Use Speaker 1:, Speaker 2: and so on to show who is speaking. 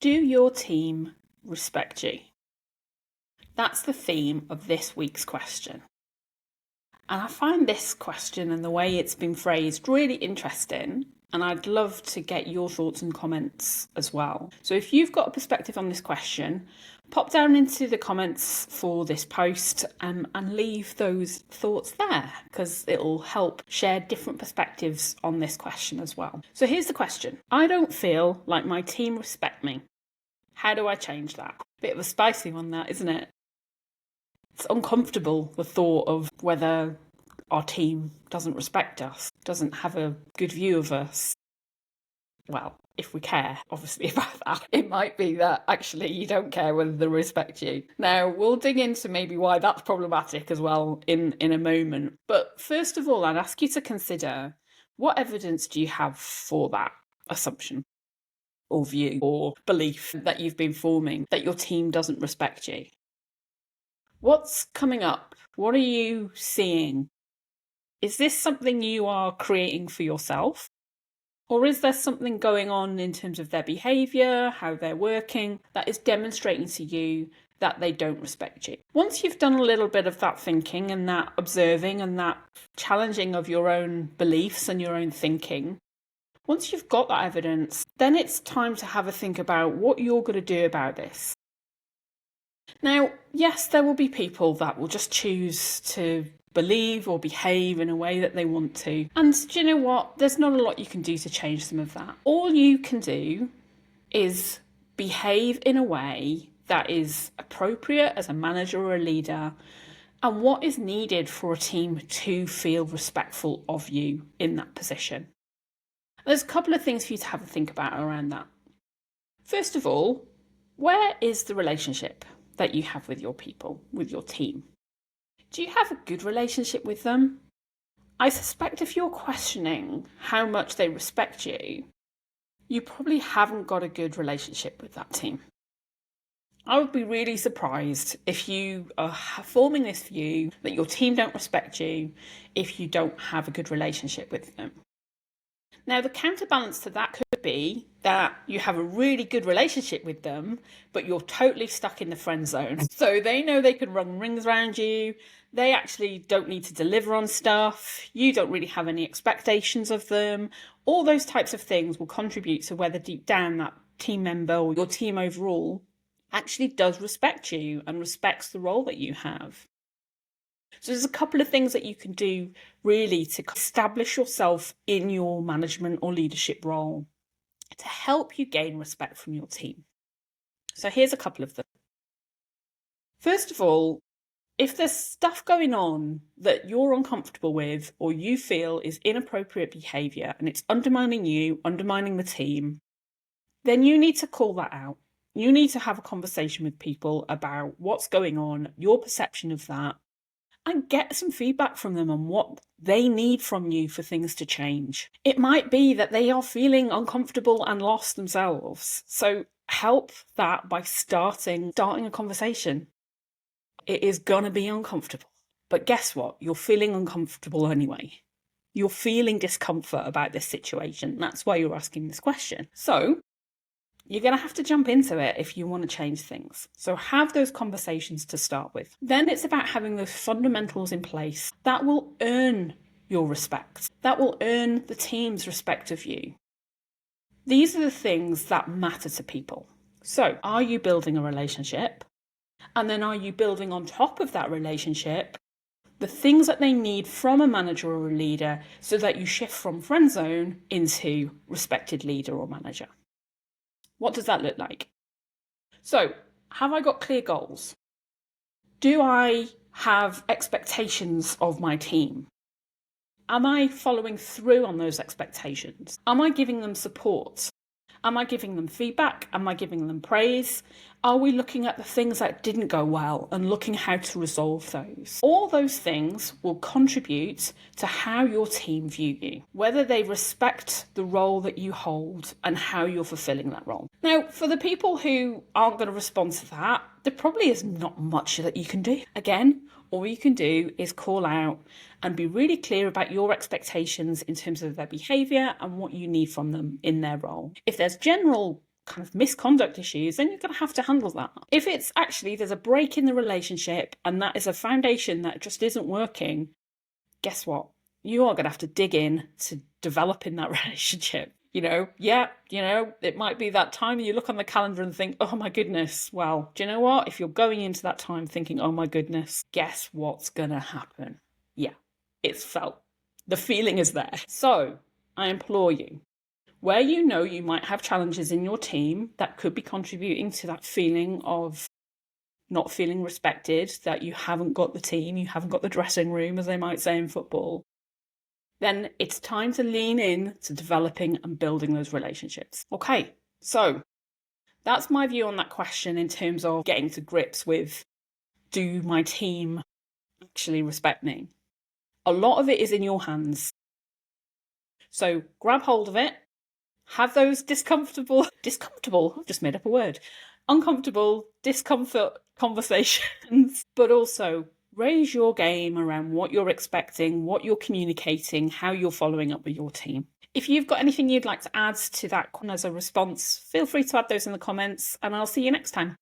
Speaker 1: Do your team respect you? That's the theme of this week's question. And I find this question and the way it's been phrased really interesting. And I'd love to get your thoughts and comments as well. So if you've got a perspective on this question, pop down into the comments for this post and leave those thoughts there, because it'll help share different perspectives on this question as well. So here's the question. I don't feel like my team respect me. How do I change that? Bit of a spicy one, that, isn't it? It's uncomfortable, the thought of whether our team doesn't respect us, doesn't have a good view of us. Well, if we care, obviously, about that. It might be that actually you don't care whether they respect you. Now, we'll dig into maybe why that's problematic as well in a moment. But first of all, I'd ask you to consider, what evidence do you have for that assumption or view or belief that you've been forming that your team doesn't respect you? What's coming up? What are you seeing? Is this something you are creating for yourself? Or is there something going on in terms of their behaviour, how they're working, that is demonstrating to you that they don't respect you? Once you've done a little bit of that thinking and that observing and that challenging of your own beliefs and your own thinking, once you've got that evidence, then it's time to have a think about what you're going to do about this. Now, yes, there will be people that will just choose to believe or behave in a way that they want to. And do you know what? There's not a lot you can do to change some of that. All you can do is behave in a way that is appropriate as a manager or a leader, and what is needed for a team to feel respectful of you in that position. There's a couple of things for you to have a think about around that. First of all, where is the relationship that you have with your people, with your team? Do you have a good relationship with them? I suspect if you're questioning how much they respect you, you probably haven't got a good relationship with that team. I would be really surprised if you are forming this view that your team don't respect you if you don't have a good relationship with them. Now, the counterbalance to that could be that you have a really good relationship with them, but you're totally stuck in the friend zone. So they know they can run rings around you. They actually don't need to deliver on stuff. You don't really have any expectations of them. All those types of things will contribute to whether deep down that team member or your team overall actually does respect you and respects the role that you have. So there's a couple of things that you can do really to establish yourself in your management or leadership role to help you gain respect from your team. So here's a couple of them. First of all, if there's stuff going on that you're uncomfortable with or you feel is inappropriate behaviour and it's undermining you, undermining the team, then you need to call that out. You need to have a conversation with people about what's going on, your perception of that, and get some feedback from them on what they need from you for things to change. It might be that they are feeling uncomfortable and lost themselves. So help that by starting a conversation. It is gonna be uncomfortable. But guess what? You're feeling uncomfortable anyway. You're feeling discomfort about this situation. That's why you're asking this question. So you're going to have to jump into it if you want to change things. So have those conversations to start with. Then it's about having those fundamentals in place that will earn your respect, that will earn the team's respect of you. These are the things that matter to people. So are you building a relationship? And then are you building on top of that relationship the things that they need from a manager or a leader so that you shift from friend zone into respected leader or manager? What does that look like? So, have I got clear goals? Do I have expectations of my team? Am I following through on those expectations? Am I giving them support? Am I giving them feedback? Am I giving them praise? Are we looking at the things that didn't go well and looking how to resolve those? All those things will contribute to how your team view you, whether they respect the role that you hold and how you're fulfilling that role. Now, for the people who aren't going to respond to that, there probably is not much that you can do. Again, all you can do is call out and be really clear about your expectations in terms of their behaviour and what you need from them in their role. If there's general kind of misconduct issues, then you're going to have to handle that. If it's actually there's a break in the relationship and that is a foundation that just isn't working, guess what? You are going to have to dig in to developing that relationship. It might be that time you look on the calendar and think, oh my goodness. Well, do you know what? If you're going into that time thinking, oh my goodness, guess what's going to happen? Yeah, it's felt. The feeling is there. So I implore you, where you know you might have challenges in your team that could be contributing to that feeling of not feeling respected, that you haven't got the team, you haven't got the dressing room, as they might say in football, then it's time to lean in to developing and building those relationships. Okay, so that's my view on that question in terms of getting to grips with, do my team actually respect me? A lot of it is in your hands. So grab hold of it, have those I've just made up a word, uncomfortable, discomfort conversations, but also raise your game around what you're expecting, what you're communicating, how you're following up with your team. If you've got anything you'd like to add to that as a response, feel free to add those in the comments, and I'll see you next time.